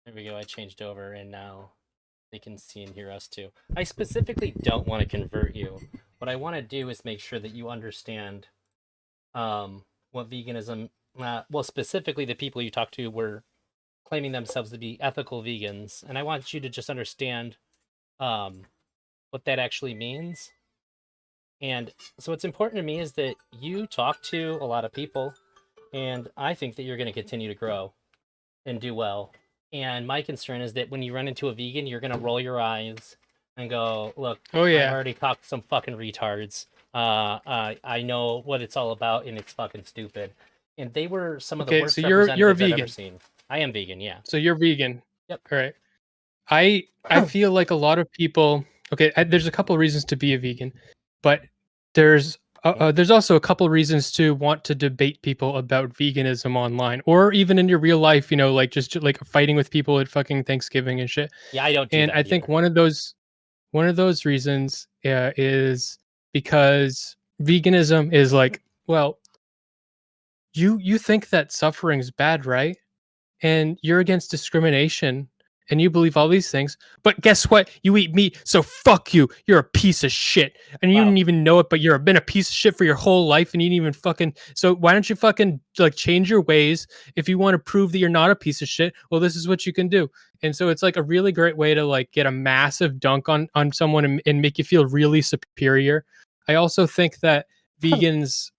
There we go. I changed over, and now they can see and hear us too. I specifically don't want to convert you. What I want to do is make sure that you understand what veganism. Well, specifically, the people you talk to were claiming themselves to be ethical vegans, and I want you to just understand um, what that actually means. And so, what's important to me is that you talk to a lot of people, and I think that you're going to continue to grow and do well. And my concern is that when you run into a vegan, you're gonna roll your eyes and go, "Look, Oh I've yeah. already talked to some fucking retards. I know what it's all about, and it's fucking stupid." And they were some of the Okay, so worst you're a representatives I've ever vegan. seen. I am vegan, yeah. So you're vegan. Yep. All right. I feel like a lot of people. Okay, there's a couple of reasons to be a vegan, but there's there's also a couple of reasons to want to debate people about veganism online or even in your real life. Like just like fighting with people at fucking Thanksgiving and shit. Yeah, I don't do And that I think either. one of those reasons is because veganism is like, well, you think that suffering's bad, right? And you're against discrimination and you believe all these things, but guess what? You eat meat, so fuck you. You're a piece of shit. And you Wow. didn't even know it, but you've been a piece of shit for your whole life and you didn't even fucking. So why don't you fucking like change your ways? If you want to prove that you're not a piece of shit, well, this is what you can do. And so it's like a really great way to like get a massive dunk on someone and make you feel really superior. I also think that vegans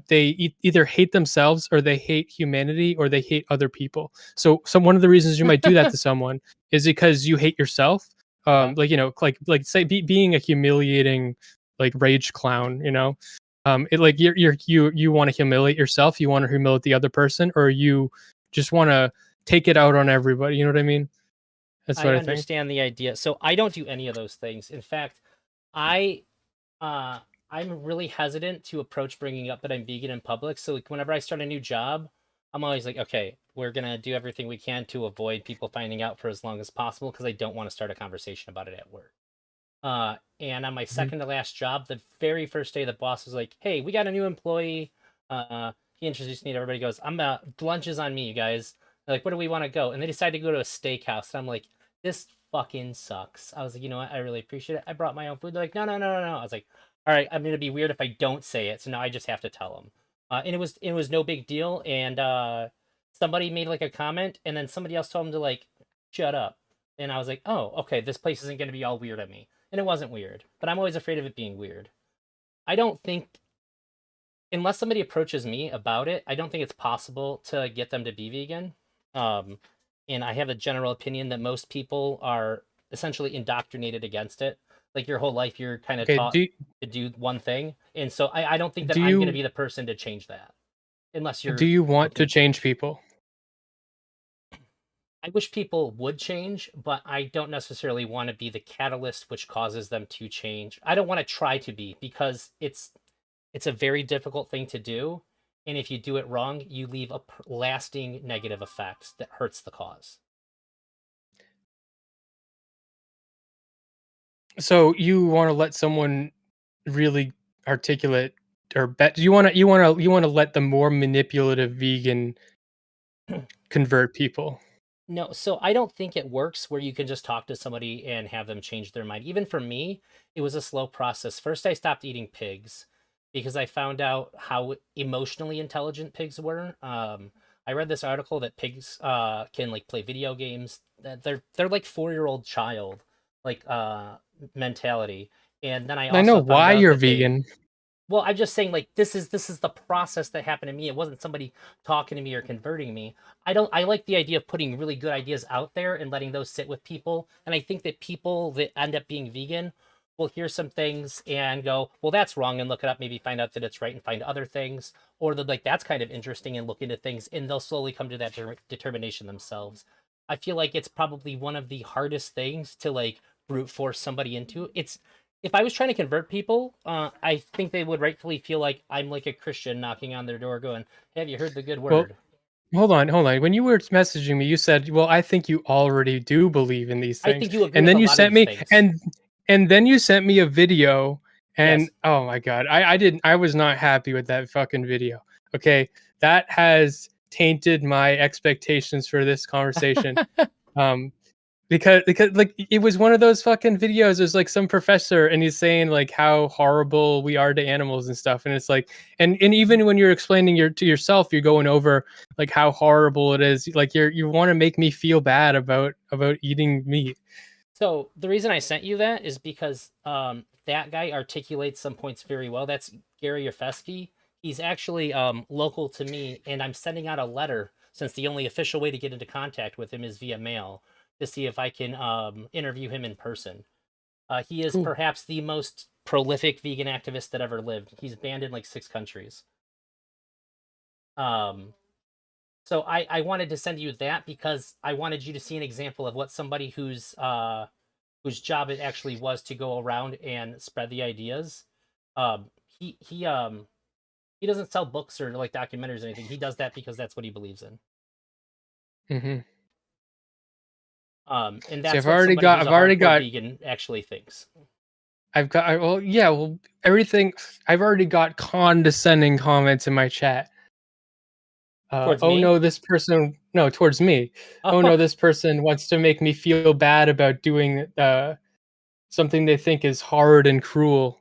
they either hate themselves or they hate humanity or they hate other people. So one of the reasons you might do that to someone is because you hate yourself. Okay. Like like say being a humiliating like rage clown. It like you want to humiliate yourself, you want to humiliate the other person, or you just want to take it out on everybody. You know what I mean? That's I what I think. understand the idea. So I don't do any of those things. In fact, I uh I'm really hesitant to approach bringing up that I'm vegan in public. So like whenever I start a new job, I'm always like, okay, we're gonna do everything we can to avoid people finding out for as long as possible because I don't want to start a conversation about it at work. And on my Mhm. second to last job, the very first day, the boss was like, "Hey, we got a new employee." He introduced me to everybody. Goes, "I'm lunch is on me, you guys. They're like, where do we want to go?" And they decided to go to a steakhouse. And I'm like, "This fucking sucks." I was like, "You know what? I really appreciate it. I brought my own food." They're like, "No, no, no, no, no." I was like, "All right, I'm gonna be weird if I don't say it." So now I just have to tell them. And it was no big deal. And somebody made like a comment, and then somebody else told him to like shut up. And I was like, "Oh, okay. This place isn't gonna be all weird at me." And it wasn't weird, but I'm always afraid of it being weird. I don't think, unless somebody approaches me about it, I don't think it's possible to get them to be vegan. Um, and I have a general opinion that most people are essentially indoctrinated against it. Like your whole life, you're kind of Okay. taught to do one thing, and so I don't think that Do I'm going to you be the person to change that, unless do you're you want to looking to change change. people? I wish people would change, but I don't necessarily want to be the catalyst which causes them to change. I don't want to try to be because it's a very difficult thing to do, and if you do it wrong, you leave a lasting negative effect that hurts the cause. So you want to let someone really articulate or bet you want to let the more manipulative vegan convert people. No, so I don't think it works where you can just talk to somebody and have them change their mind. Even for me, it was a slow process. First, I stopped eating pigs because I found out how emotionally intelligent pigs were. I read this article that pigs can like play video games. That they're like 4-year-old child like mentality. And then I I know also found why out you're that they vegan. well, I'm just saying, like, this is the process that happened to me. It wasn't somebody talking to me or converting me. I like the idea of putting really good ideas out there and letting those sit with people. And I think that people that end up being vegan will hear some things and go, well, that's wrong, and look it up, maybe find out that it's right and find other things. Or they're like, that's kind of interesting and look into things, and they'll slowly come to that determination themselves. I feel like it's probably one of the hardest things to like brute force somebody into. It's if I was trying to convert people, I think they would rightfully feel like I'm like a Christian knocking on their door, going, "Hey, have you heard the good Well, word?" hold on. When you were messaging me, you said, "Well, I think you already do believe in these I things," think you agree and with then a you lot of sent these me things. and then you sent me a video, and Yes. oh my god, I was not happy with that fucking video. Okay, that has tainted my expectations for this conversation. Um, because like it was one of those fucking videos. There's like some professor and he's saying like how horrible we are to animals and stuff, and it's like, and even when you're explaining to yourself, you're going over like how horrible it is. Like you want to make me feel bad about eating meat. So the reason I sent you that is because that guy articulates some points very well. That's Gary Yerfesky. He's actually local to me, and I'm sending out a letter since the only official way to get into contact with him is via mail to see if I can interview him in person. He is Cool. perhaps the most prolific vegan activist that ever lived. He's banned in like 6 countries. Um, so I wanted to send you that because I wanted you to see an example of what somebody whose job it actually was to go around and spread the ideas. Um, he he um he doesn't sell books or like documentaries or anything. He does that because that's what he believes in. Hmm. And See, that's what somebody who's I've a already hardcore got vegan actually thinks. well, yeah, well, everything. I've already got condescending comments in my chat. Towards Oh me. no, this person, no, towards me. Oh Oh, no, this person wants to make me feel bad about doing something they think is hard and cruel.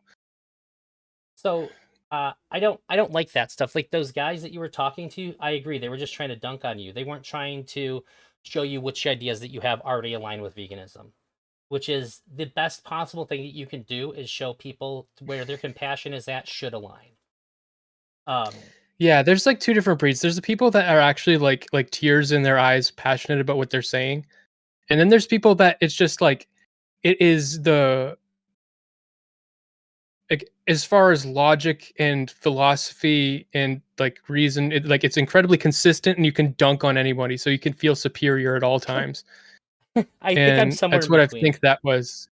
so I don't like that stuff. Like those guys that you were talking to, I agree. They were just trying to dunk on you. They weren't trying to show you which ideas that you have already align with veganism, which is the best possible thing that you can do is show people where their compassion is at should align. Um, Yeah, there's like two different breeds. There's the people that are actually like tears in their eyes, passionate about what they're saying, and then there's people that it's just like it is the like as far as logic and philosophy and like reason, like it's incredibly consistent, and you can dunk on anybody, so you can feel superior at all times. I think I'm And somewhere that's in what I between. think that was.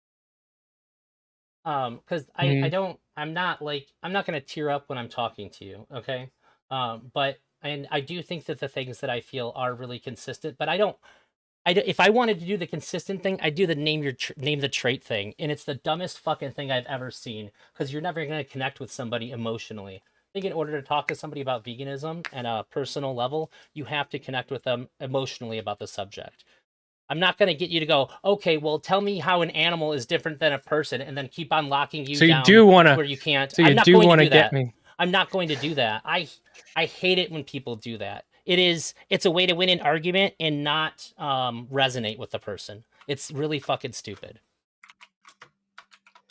Because I Mhm. don't I'm not gonna tear up when I'm talking to you, okay? But and I do think that the things that I feel are really consistent, but if I wanted to do the consistent thing, I'd do the name the trait thing, and it's the dumbest fucking thing I've ever seen because you're never gonna connect with somebody emotionally. I think in order to talk to somebody about veganism at a personal level, you have to connect with them emotionally about the subject. I'm not going to get you to go, okay, well, tell me how an animal is different than a person and then keep on locking you So you down do to wanna where you can't. so I'm you not do going to wanna do get that. me. I'm not going to do that. I hate it when people do that. It's a way to win an argument and not resonate with the person. It's really fucking stupid.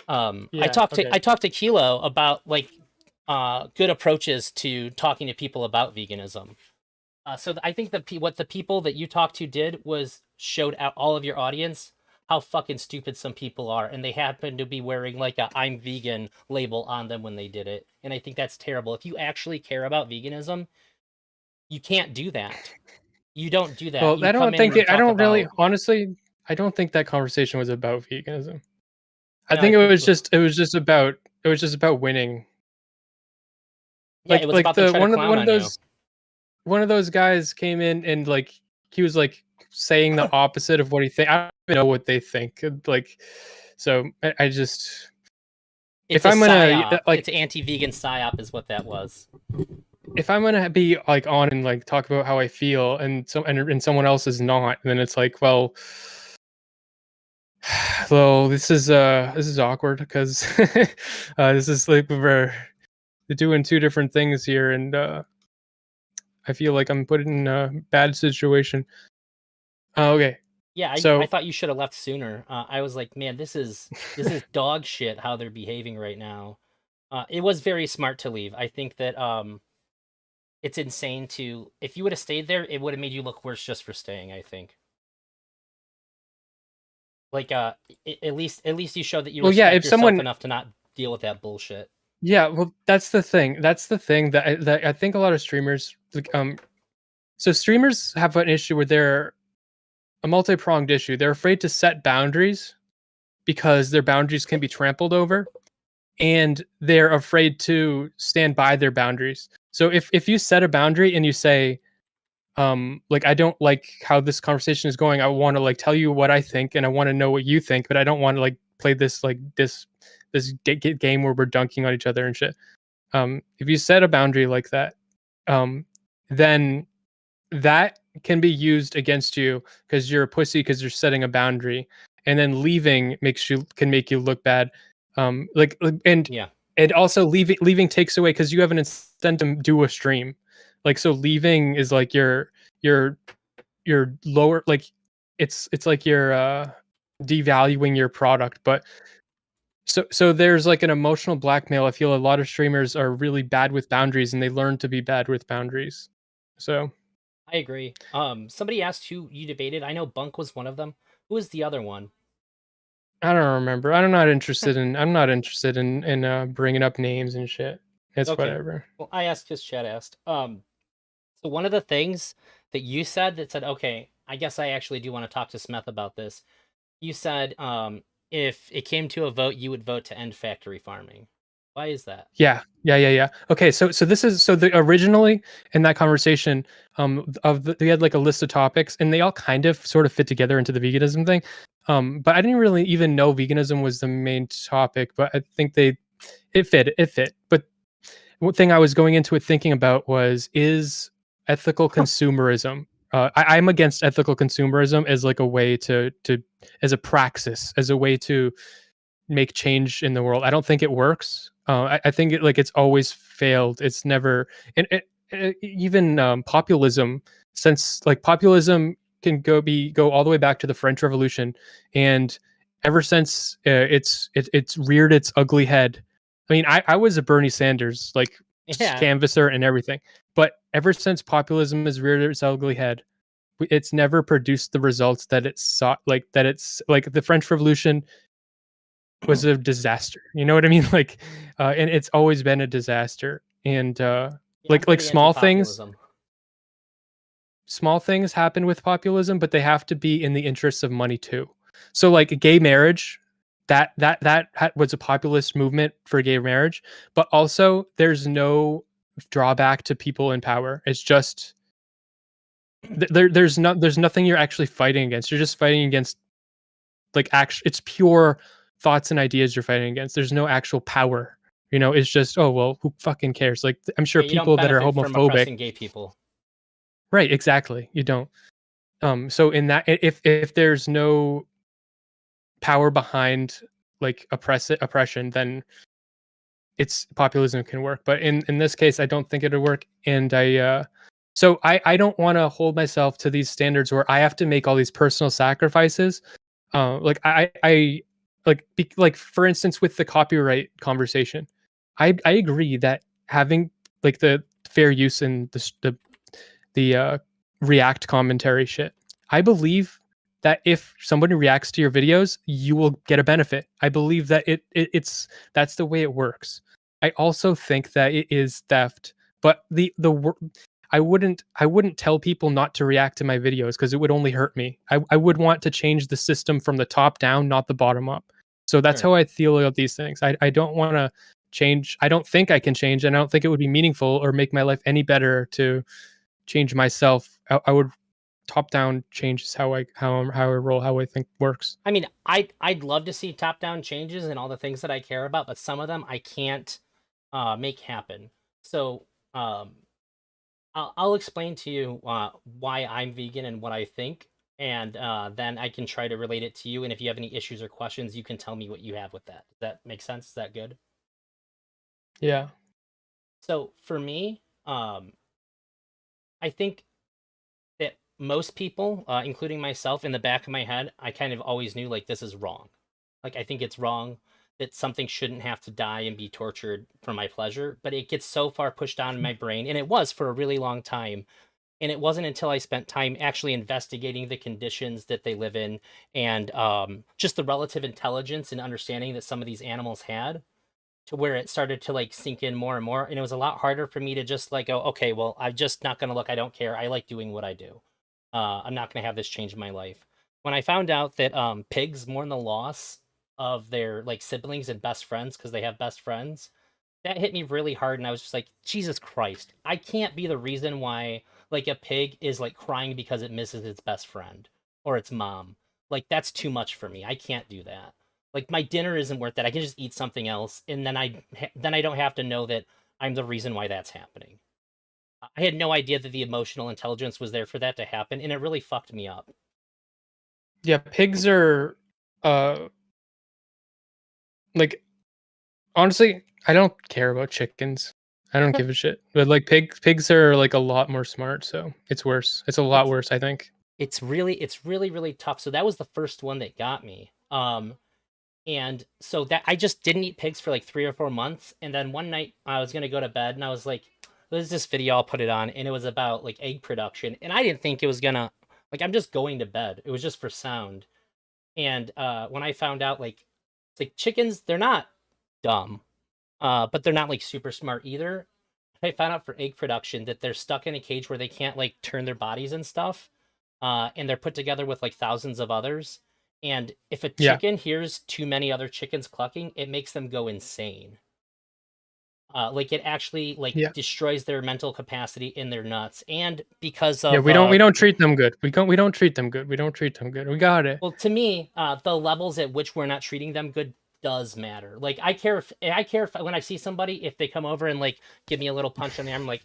Yeah, okay. I talked to Kilo about like good approaches to talking to people about veganism. I think what the people that you talked to did was showed out all of your audience how fucking stupid some people are, and they happen to be wearing like a "I'm vegan" label on them when they did it, and I think that's terrible. If you actually care about veganism, you can't do that. You don't do that. Well, You come in and you I talk don't really about honestly, I don't think that conversation was about veganism. I no. I think think it was just about winning. yeah, it was Like about them the trying to clown on you. one of those guys came in and like he was like saying the opposite of what he think. I don't even know what they think. Like, so I just It's if a I'm gonna psyop. like It's anti-vegan psyop, is what that was. if I'm gonna be like on and like talk about how I feel and and someone else is not, then it's like, well, this is awkward because this is like we're doing two different things here, and I feel like I'm put in a bad situation. Okay, Yeah, I so thought you should have left sooner. I was like, man, this is dog shit how they're behaving right now. It was very smart to leave. I think that it's insane to if you would have stayed there, it would have made you look worse just for staying. I think. Like at least you showed that you well, yeah, respect if yourself someone enough to not deal with that bullshit. yeah, well, that's the thing. That's the thing that I think a lot of streamers like so streamers have an issue where they're a multi-pronged issue. They're afraid to set boundaries because their boundaries can be trampled over, and they're afraid to stand by their boundaries. So if you set a boundary and you say, like, I don't like how this conversation is going, I want to like tell you what I think and I want to know what you think, but I don't want to like play this like game where we're dunking on each other and shit. If you set a boundary like that, um, then that can be used against you because you're a pussy because you're setting a boundary, and then leaving can make you look bad. Like Yeah, and also leaving takes away because you have an incentive to do a stream. Like so, leaving is like your lower like it's like you're devaluing your product. But so there's like an emotional blackmail. I feel a lot of streamers are really bad with boundaries and they learn to be bad with boundaries. So I agree. Somebody asked who you debated. I know Bunk was one of them. Who was the other one? I don't remember. I'm not interested in bringing up names and shit. It's Okay. whatever. Well, I asked because Chad asked. So one of the things that you said that said, okay, I guess I actually do want to talk to Smith about this. You said, if it came to a vote, you would vote to end factory farming. Why is that? Yeah. Okay, so this is so the originally in that conversation, we had like a list of topics, and they all kind of sort of fit together into the veganism thing. But I didn't really even know veganism was the main topic, but I think it fit. But one thing I was going into it thinking about was is ethical consumerism. I'm against ethical consumerism as like a way to as a praxis, as a way to make change in the world. I don't think it works. I think it's always failed. It's never and even populism. Since like populism can go all the way back to the French Revolution, and ever since it's reared its ugly head. I mean, I was a Bernie Sanders like Yeah, canvasser and everything, but ever since populism has reared its ugly head, it's never produced the results that it sought. Like that, it's like the French Revolution was a disaster. You know what I mean? And it's always been a disaster. And yeah, I'm like pretty anti-populism. small things happen with populism, but they have to be in the interests of money too. So like gay marriage, was a populist movement for gay marriage, but also there's no drawback to people in power. It's just there's nothing you're actually fighting against. You're just fighting against like it's pure thoughts and ideas you're fighting against. There's no actual power. It's just, oh well, who fucking cares? Like I'm sure Yeah, you don't people that are benefit from homophobic, oppressing gay people. right? Exactly. You don't. So in that, if there's no power behind like oppression, then it's populism can work. But in this case, I don't think it'll work. And I don't want to hold myself to these standards where I have to make all these personal sacrifices. Like like for instance with the copyright conversation, I agree that having like the fair use and the React commentary shit. I believe that if somebody reacts to your videos, you will get a benefit. I believe that it's that's the way it works. I also think that it is theft, but I wouldn't tell people not to react to my videos because it would only hurt me. I would want to change the system from the top down, not the bottom up. So that's Sure. how I feel about these things. I don't want to change. I don't think I can change, and I don't think it would be meaningful or make my life any better to change myself. I would top down changes how I roll, how I think works. I mean, I'd love to see top-down changes and all the things that I care about, but some of them I can't make happen. So, um, I'll explain to you why I'm vegan and what I think, and then I can try to relate it to you. And if you have any issues or questions, you can tell me what you have with that. Does that make sense? Is that good? Yeah. So for me, I think that most people, including myself, in the back of my head, I kind of always knew like this is wrong. Like I think it's wrong that something shouldn't have to die and be tortured for my pleasure. But it gets so far pushed down in my brain, and it was for a really long time. And it wasn't until I spent time actually investigating the conditions that they live in and just the relative intelligence and understanding that some of these animals had to where it started to like sink in more and more. And it was a lot harder for me to just like go, okay, well, I'm just not going to look. I don't care. I like doing what I do. I'm not going to have this change in my life. When I found out that pigs mourn the loss of their like siblings and best friends because they have best friends, that hit me really hard. And I was just like, Jesus Christ, I can't be the reason why like a pig is like crying because it misses its best friend or its mom. Like that's too much for me. I can't do that. Like my dinner isn't worth that. I can just eat something else, and then I don't have to know that I'm the reason why that's happening. I had no idea that the emotional intelligence was there for that to happen, and it really fucked me up. Yeah, pigs are uh like honestly, I don't care about chickens. I don't give a shit. But like pigs are like a lot more smart, so it's worse. It's a lot It's worse, I think. really tough. So that was the first one that got me. And so that I just didn't eat pigs for like 3 or 4 months, and then one night I was gonna go to bed, and I was like, "There's this video, I'll put it on," and it was about like egg production, and I didn't think it was gonna like I'm just going to bed. It was just for sound, and when I found out like it's like chickens, they're not dumb, but they're not like super smart either. I found out for egg production that they're stuck in a cage where they can't like turn their bodies and stuff, and they're put together with like thousands of others. And if a Yeah. chicken hears too many other chickens clucking, it makes them go insane. Like it actually like Yeah. destroys their mental capacity in their nuts. And because Yeah, of we don't treat them good. We don't treat them good. We don't treat them good. We got it. well, to me, the levels at which we're not treating them good does matter. Like I care if when I see somebody if they come over and like give me a little punch on the arm, I'm like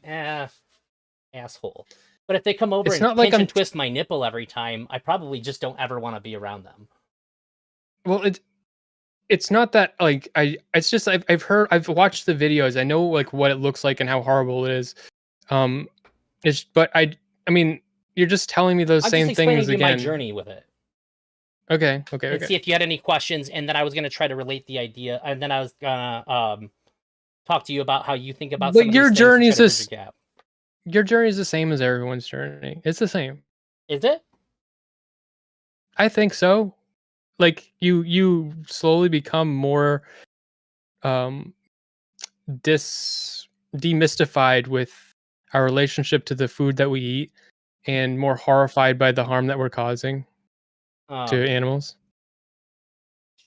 asshole. But if they come over It's and not like pinch I'm and twist my nipple every time, I probably just don't ever want to be around them. well, it's not that like it's just I've watched the videos. I know like what it looks like and how horrible it is. Um it's but I mean, you're just telling me those I'm just same explaining things to you my again. journey with it Okay, okay, and okay. see if you had any questions. And then I was going to try to relate the idea, and then I was gonna talk to you about how you think about some But of these things to try to bridge a gap. your journey is the same as everyone's journey. It's the same. Is it? I think so. Like you slowly become more um dis demystified with our relationship to the food that we eat and more horrified by the harm that we're causing to Um, animals.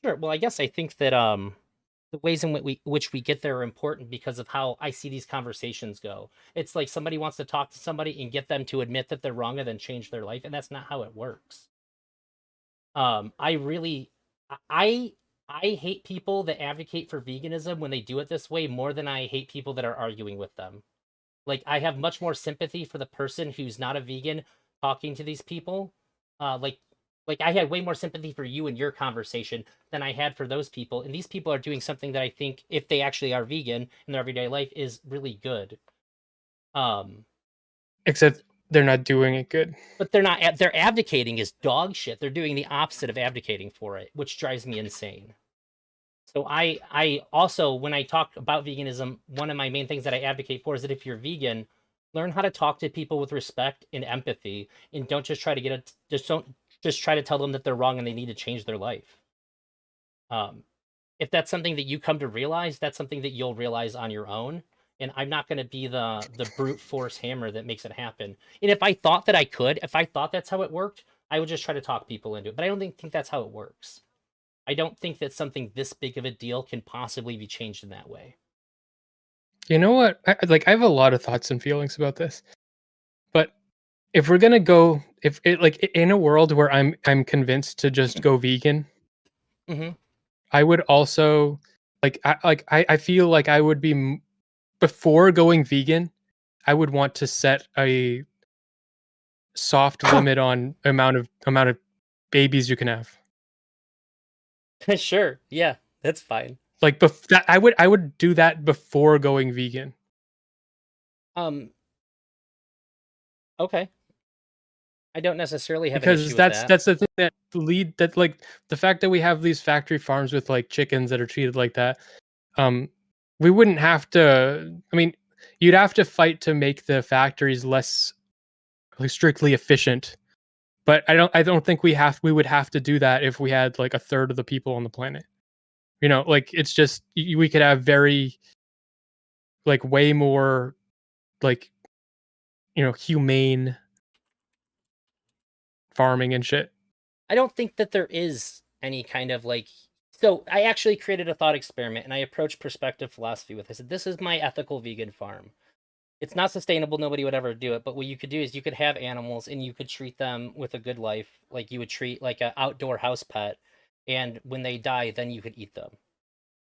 sure. Well, I guess I think that the ways in which we get there are important because of how I see these conversations go. It's like somebody wants to talk to somebody and get them to admit that they're wrong and then change their life, and that's not how it works. I really, I I hate people that advocate for veganism when they do it this way more than I hate people that are arguing with them. Like I have much more sympathy for the person who's not a vegan talking to these people. Uh, like I had way more sympathy for you and your conversation than I had for those people. And these people are doing something that I think, if they actually are vegan in their everyday life, is really good. Um, Except they're not doing it good. but they're not. They're abdicating is dog shit. They're doing the opposite of abdicating for it, which drives me insane. So I also when I talk about veganism, one of my main things that I advocate for is that if you're vegan, learn how to talk to people with respect and empathy, and don't just try to get it. Just don't just try to tell them that they're wrong and they need to change their life. Um, if that's something that you come to realize, that's something that you'll realize on your own. And I'm not going to be the brute force hammer that makes it happen. And if I thought that I could, if I thought that's how it worked, I would just try to talk people into it. But I don't think that's how it works. I don't think that something this big of a deal can possibly be changed in that way. You know what? I have a lot of thoughts and feelings about this. But if we're gonna go, if it like in a world where I'm convinced to just go vegan, Hmm. I would also I feel like I would be before going vegan, I would want to set a soft limit on amount of babies you can have. Sure. Yeah, that's fine. Like that I would do that before going vegan Um, okay. I don't necessarily have an because issue with that. that's the thing that lead that like the fact that we have these factory farms with like chickens that are treated like that. Um, we wouldn't have to. I mean, you'd have to fight to make the factories less like, strictly efficient. But I don't think we would have to do that if we had like a third of the people on the planet. You know, like it's just we could have very like way more like humane farming and shit. I don't think that there is any kind of like. So I actually created a thought experiment and I approached perspective philosophy with. I said, "This is my ethical vegan farm. It's not sustainable. Nobody would ever do it. But what you could do is you could have animals and you could treat them with a good life, like you would treat like an outdoor house pet. And when they die, then you could eat them.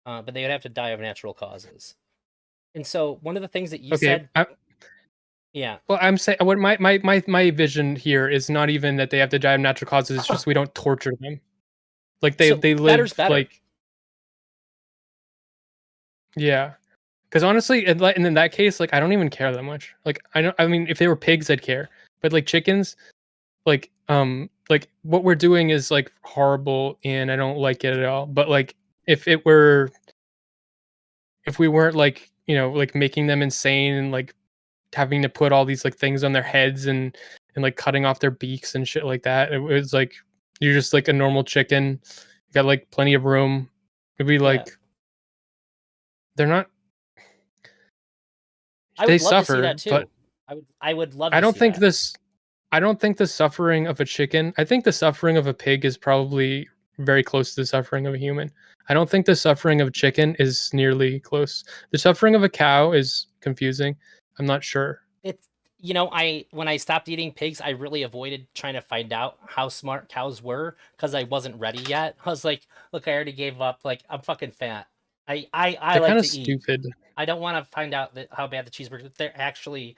But they would have to die of natural causes." And so one of the things that you Okay, said, Yeah. Well, I'm saying what my vision here is not even that they have to die of natural causes. It's just we don't torture them. Like So they better's live better. like yeah. Because honestly, and in that case, like I don't even care that much. Like I don't. I mean, if they were pigs, I'd care. But like chickens, like what we're doing is like horrible, and I don't like it at all. But like if it were, if we weren't like like making them insane and like having to put all these like things on their heads and like cutting off their beaks and shit like that, it was like you're just like a normal chicken. You got like plenty of room. It'd be Yeah. like they're not. I They would love to see suffer, that but too. I would love I to don't see think that. this I don't think the suffering of a chicken, I think the suffering of a pig is probably very close to the suffering of a human. I don't think the suffering of a chicken is nearly close. The suffering of a cow is confusing. I'm not sure. It's I when I stopped eating pigs, I really avoided trying to find out how smart cows were because I wasn't ready yet. I was like, look, I already gave up. Like, I'm fucking fat. I They're like kind of to eat. stupid. I don't want to find out that how bad the cheeseburgers. They're actually.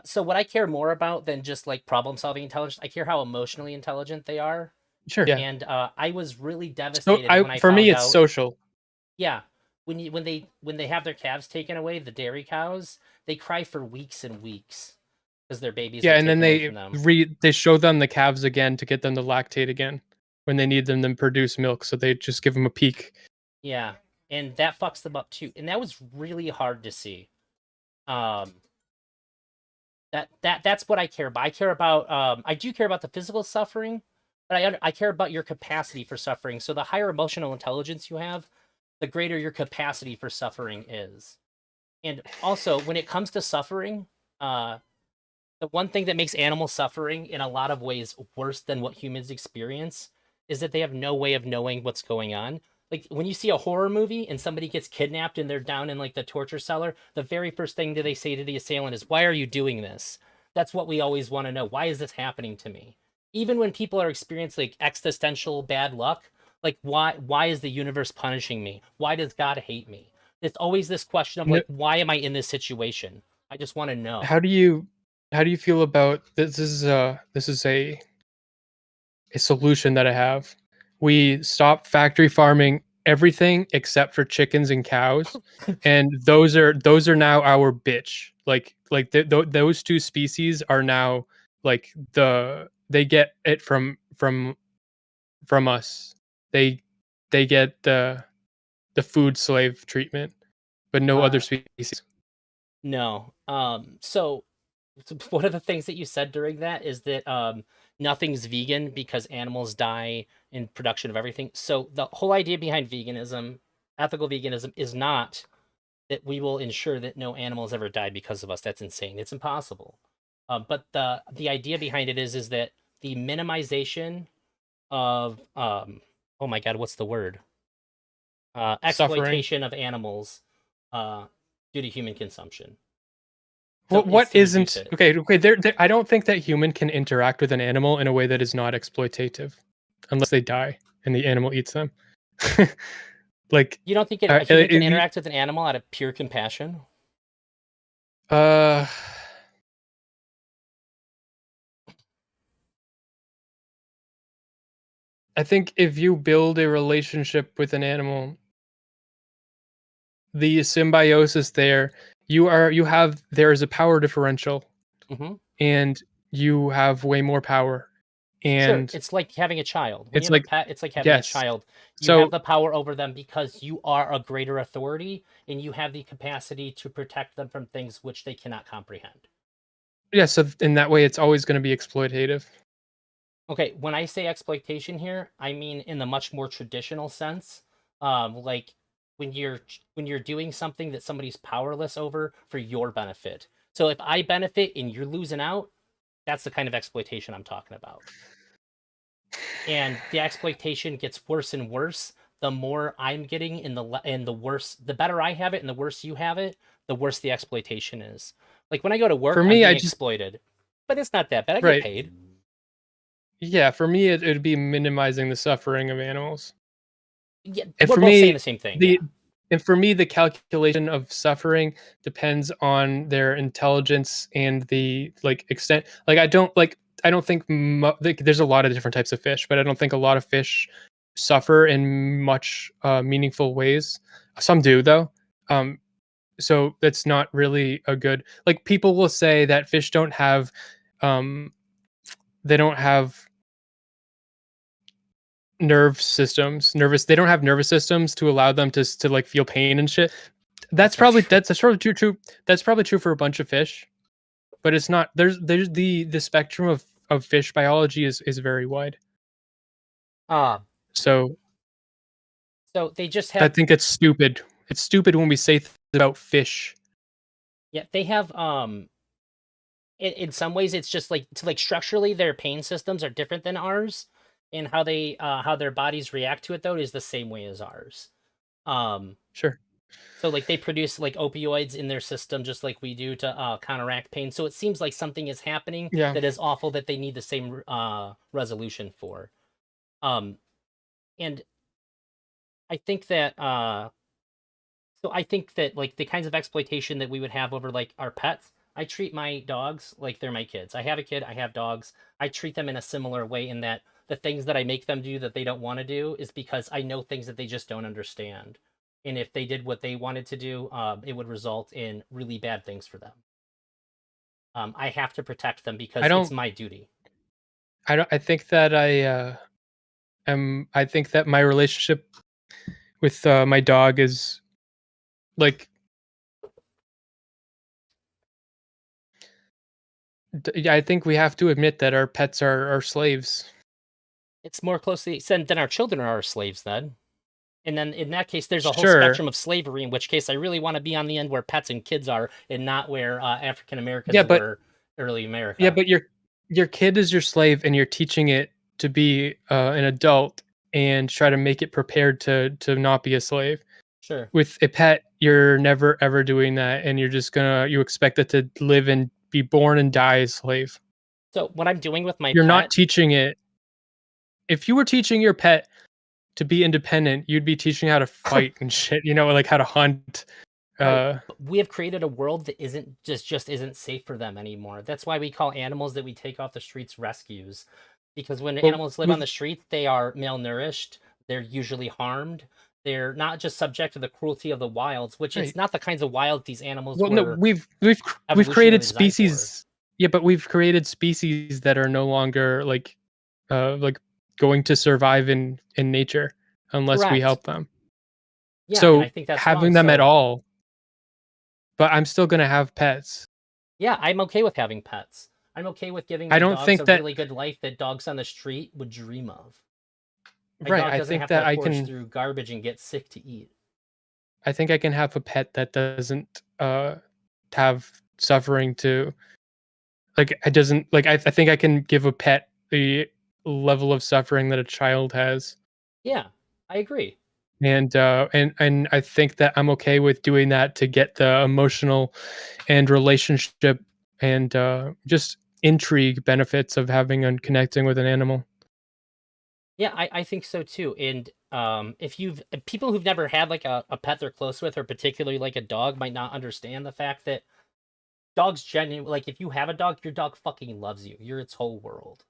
So what I care more about than just like problem solving intelligence, I care how emotionally intelligent they are. Sure. Yeah. And I was really So devastated I when I for me found it's out. social. Yeah, when they have their calves taken away, the dairy cows, they cry for weeks and weeks because their babies Yeah, are and then taken away from them. they show them the calves again to get them to lactate again when they need them to produce milk, so they just give them a peak. Yeah, and that fucks them up too. And that was really hard to see. Um, that's what I care about. I care about I do care about the physical suffering, but I care about your capacity for suffering. So the higher emotional intelligence you have, the greater your capacity for suffering is. And also, when it comes to suffering, uh, the one thing that makes animal suffering in a lot of ways worse than what humans experience is that they have no way of knowing what's going on. Like when you see a horror movie and somebody gets kidnapped and they're down in like the torture cellar, the very first thing that they say to the assailant is, "Why are you doing this?" That's what we always want to know. Why is this happening to me? Even when people are experiencing like existential bad luck, like why is the universe punishing me? Why does God hate me? It's always this question of No, like, why am I in this situation? I just want to know. how do you feel about this? This is a solution that I have. We stop factory farming everything except for chickens and cows, and those are now our bitch. Like those two species are now like they get it from us. They they get the food slave treatment, but no other Uh, species. No. So one of the things that you said during that is that nothing's vegan because animals die in production of everything. So the whole idea behind veganism, ethical veganism, is not that we will ensure that no animals ever die because of us. That's insane. It's impossible. But the idea behind it is that the minimization of oh my god, what's the word? Suffering. Exploitation of animals uh, due to human consumption. So it's What to reduce isn't it. okay? Okay, I don't think that human can interact with an animal in a way that is not exploitative, unless they die and the animal eats them. like, You don't think uh, a human can uh, interact with an animal out of pure compassion? uh, I think if you build a relationship with an animal, the symbiosis there, you have there is a power differential, Hmm. and you have way more power, Sure. and It's like having a child. When you it's have a like pet, it's like having a yes. child. You have So the power over them because you are a greater authority and you have the capacity to protect them from things which they cannot comprehend. yeah, so in that way, it's always going to be exploitative. Okay, when I say exploitation here, I mean in the much more traditional sense. Like when you're doing something that somebody's powerless over for your benefit. So if I benefit and you're losing out, that's the kind of exploitation I'm talking about. And the exploitation gets worse and worse the more I'm getting in the worse, the better I have it and the worse you have it, the worse the exploitation is. Like when I go to work, For I'm me, I being just exploited, but it's not that bad. I get right. paid. Yeah, for me, it'd be minimizing the suffering of animals. Yeah, And we're for both saying me, the same thing. the Yeah. And for me, the calculation of suffering depends on their intelligence and the like extent. Like I don't think like, there's a lot of different types of fish, but I don't think a lot of fish suffer in much meaningful ways. Some do though. Um, so that's not really a good. Like people will say that fish don't have, um, they don't have they don't have nervous systems to allow them to like feel pain and shit. That's not true. That's probably true. That's probably true for a bunch of fish, but it's not. There's the spectrum of fish biology is very wide. Uh, So so they just I have, think it's stupid. It's stupid when we say about fish. yeah, they have in some ways it's just like to like structurally their pain systems are different than ours, and how their bodies react to it though is the same way as ours. Um, Sure. so like they produce like opioids in their system just like we do to counteract pain. So it seems like something is happening Yeah. that is awful that they need the same resolution for. Um, and I think that so I think that like the kinds of exploitation that we would have over like our pets, I treat my dogs like they're my kids. I have a kid, I have dogs. I treat them in a similar way in that the things that I make them do that they don't want to do is because I know things that they just don't understand. And if they did what they wanted to do, it would result in really bad things for them. I have to protect them I because it's don't. my duty. I don't. I think that I think that my relationship with my dog is like. Yeah, I think we have to admit that our pets are slaves. It's more closely said than our children are our slaves then. And then in that case, there's a whole Sure. spectrum of slavery, in which case I really want to be on the end where pets and kids are and not where African Yeah, Americans but were early Yeah, America. but your kid is your slave, and you're teaching it to be an adult and try to make it prepared to not be a slave. Sure. With a pet, you're never ever doing that, and you're just gonna you expect it to live and be born and die a slave. So what I'm doing with my You're not pet, teaching it. If you were teaching your pet to be independent, you'd be teaching how to fight and shit. You know, like how to hunt. right? Uh, But we have created a world that isn't just isn't safe for them anymore. That's why we call animals that we take off the streets rescues, because when well, animals live on we've the streets, they are malnourished. They're usually harmed. They're not just subject to the cruelty of the wilds, which it's right. not the kinds of wild these animals Well, no, were we've created evolutionarily designed for. species. Yeah, but we've created species that are no longer like going to survive in nature unless we Correct. help them. Yeah, and I So think that's wrong. having them at So, all, but I'm still gonna have pets. yeah, I'm okay with having pets. I'm okay with giving I my don't dogs a think that really good life that dogs on the street would dream of. My right. dog doesn't have to forage through garbage and get sick to eat. I think I can have a pet that doesn't have suffering to like it doesn't like I think I can give a pet the level of suffering that a child has. Yeah, I agree. And I think that I'm okay with doing that to get the emotional and relationship and just intrigue benefits of having and connecting with an animal. Yeah, I think so too. And if you've people who've never had like a pet they're close with, or particularly like a dog, might not understand the fact that dogs genuinely like if you have a dog, your dog fucking loves you. You're its whole world.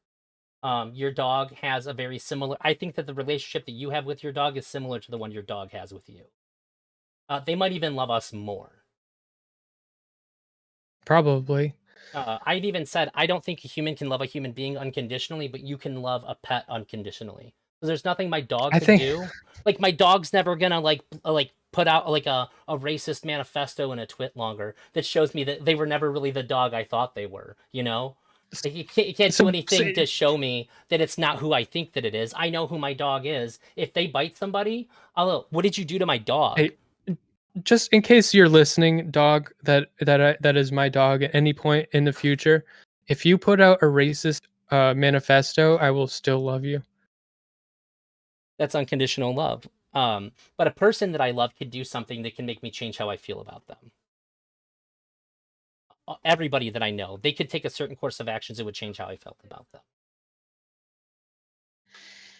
Your dog has a very similar. I think that the relationship that you have with your dog is similar to the one your dog has with you. They might even love us more. Probably. I've even said I don't think a human can love a human being unconditionally, but you can love a pet unconditionally. 'Cause there's nothing my dog I could think do. Like my dog's never gonna like put out like a racist manifesto in a twit longer that shows me that they were never really the dog I thought they were. You know, like you can't do so anything to show me that it's not who I think that it is. I know who my dog is. If they bite somebody, I'll. What did you do to my dog? hey, just in case you're listening, dog that is my dog at any point in the future, if you put out a racist manifesto, I will still love you. That's unconditional love. But a person that I love could do something that can make me change how I feel about them. Everybody that I know, they could take a certain course of actions that would change how I felt about them.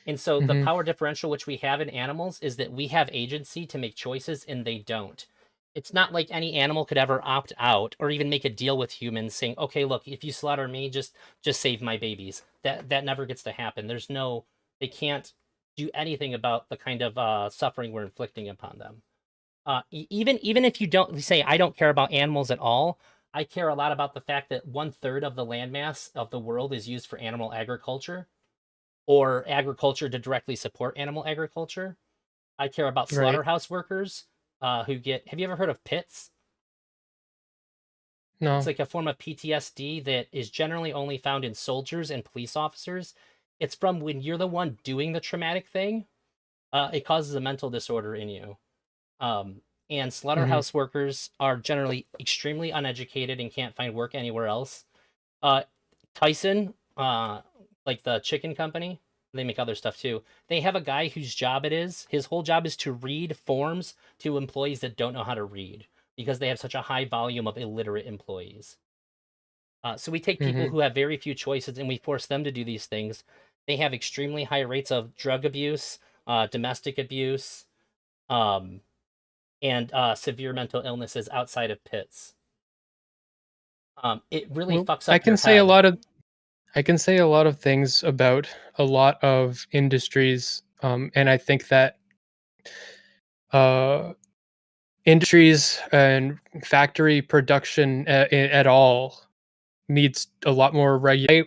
And so the Mhm. power differential which we have in animals is that we have agency to make choices and they don't. It's not like any animal could ever opt out or even make a deal with humans saying, "Okay, look, if you slaughter me, just save my babies." That never gets to happen. There's no they can't do anything about the kind of suffering we're inflicting upon them. Even if you don't say I don't care about animals at all, I care a lot about the fact that 1/3 of the landmass of the world is used for animal agriculture or agriculture to directly support animal agriculture. I care about Right. slaughterhouse workers who get. Have you ever heard of PITS? It's No. like a form of PTSD that is generally only found in soldiers and police officers. It's from when you're the one doing the traumatic thing. It causes a mental disorder in you. Um, and Mhm. slaughterhouse workers are generally extremely uneducated and can't find work anywhere else. Uh, Tyson, like the chicken company, they make other stuff too. They have a guy whose job it is. His whole job is to read forms to employees that don't know how to read because they have such a high volume of illiterate employees. So we take people Mhm. who have very few choices and we force them to do these things. They have extremely high rates of drug abuse, domestic abuse, um, and severe mental illnesses outside of pits. It really Well, fucks I up your can say a head. lot of I can say a lot of things about a lot of industries, and I think that uh, industries and factory production at all needs a lot more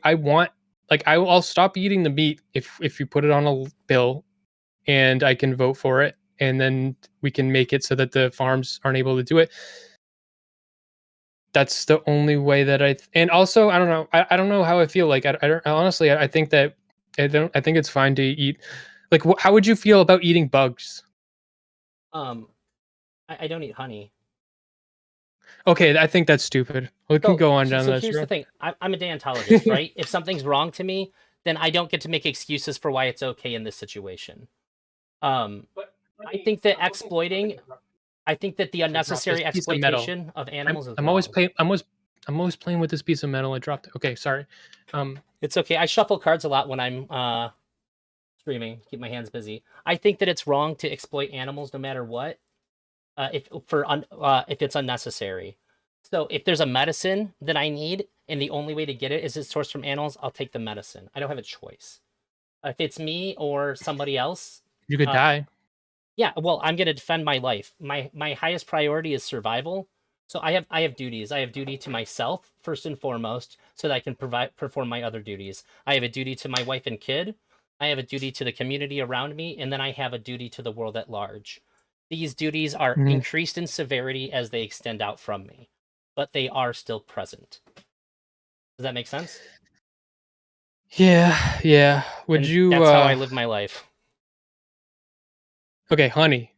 I want like I'll stop eating the meat if you put it on a bill and I can vote for it, and then we can make it so that the farms aren't able to do it. That's the only way that and also I don't know I don't know how I feel like I don't honestly I think that I think it's fine to eat like how would you feel about eating bugs? Um, I don't eat honey. Okay, I think that's stupid. We can So, go on so, down so this here's the road. thing. I'm a deontologist, right? If something's wrong to me, then I don't get to make excuses for why it's okay in this situation. Um, I think that exploiting, I think that the I dropped this unnecessary piece of metal. exploitation of animals is I'm always wrong. playing. I'm always playing with this piece of metal. I dropped it. Okay, sorry. Um. It's okay. I shuffle cards a lot when I'm streaming, keep my hands busy. I think that it's wrong to exploit animals no matter what, if it's unnecessary. So if there's a medicine that I need and the only way to get it is it's sourced from animals, I'll take the medicine. I don't have a choice. If it's me or somebody else, You could uh, die. yeah, well, I'm gonna defend my life. My highest priority is survival. So I have duties. I have duty to myself first and foremost, so that I can perform my other duties. I have a duty to my wife and kid. I have a duty to the community around me, and then I have a duty to the world at large. These duties are Mhm. increased in severity as they extend out from me, but they are still present. Does that make sense? Yeah. Yeah. Would And you? that's how I live my life. Okay, honey.